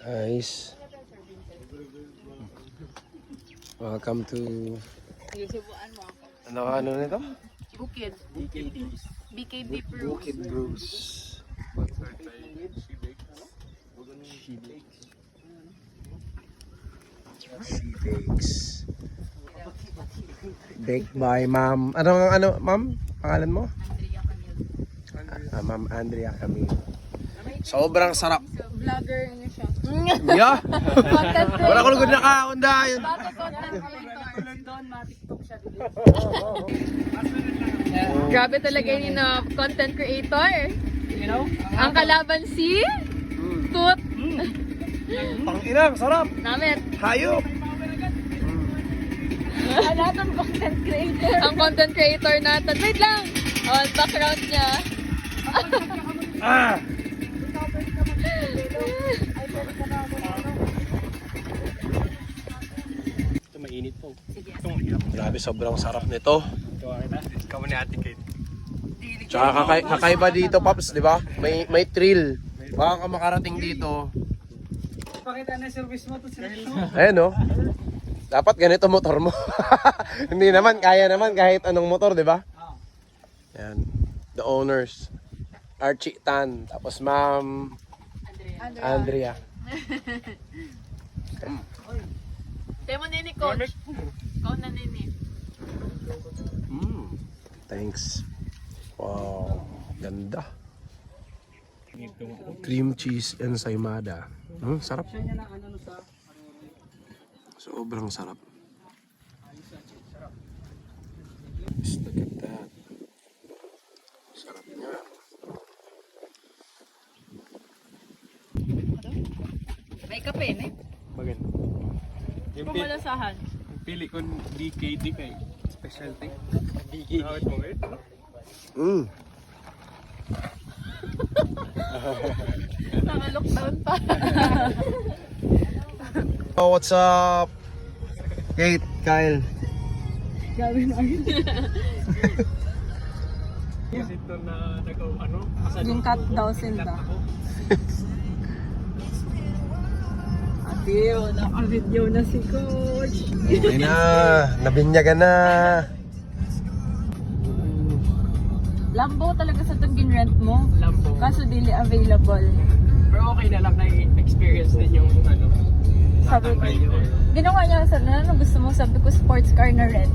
Nice. Welcome to... Ano nito? Bukid. BKB Brews. Bukid Brews. She bakes. Baked by Ma'am. Ano, Ma'am? Pangalan mo? Ma'am Andrea Camille. Sobrang sarap. Vlogger niya siya. Yeah. Content creator. Wala ko lugod na kaunda yun. Bato content creator. Doon, ma-tiktok siya dito. Grabe talaga yun na content creator. You know? Ang kalaban si... Tut. Pang-inang, sarap. Namit. Hayop. Ang content creator. Ang content creator natin. Wait lang. Oh, background niya. Ah! Ito mainit po. Grabe, sobrang sarap nito. Ikaw ni Ate Kate. Tsaka kakaiba dito, Pops, di ba? May thrill. Baka ka makarating dito. Pakita na service mo to sila. Ayan, no? Dapat ganito motor mo. Hindi naman, kaya naman kahit anong motor, di ba? Ayan. The owners. Archie Tan. Tapos Ma'am Andrea. Demo nini, coach. Ikaw na nini. Thanks. Wow. Ganda. Cream cheese ensaymada. Sarap. Sobrang sarap. Just look at that. Sarap niya. May kape, ne? Maganda. Yung Pumalasahan. pili ko BKD kay specialty. BKD. Awit mo ngayon? Naka-lockdown pa. Oh, what's up? Kate, Kyle. Gawin na yun. Kasi ito na nag-ano? Yung cut daw sila. Adiyo, naka-video na si coach. Okay na. Nabinyagan na. Lambo talaga sa itong ginrent mo. Lambo. Kaso dili available. Pero okay na lang na experience din yung ano. Sabi ko, ginawa niya sa ano gusto mo, sabi ko sports car na red.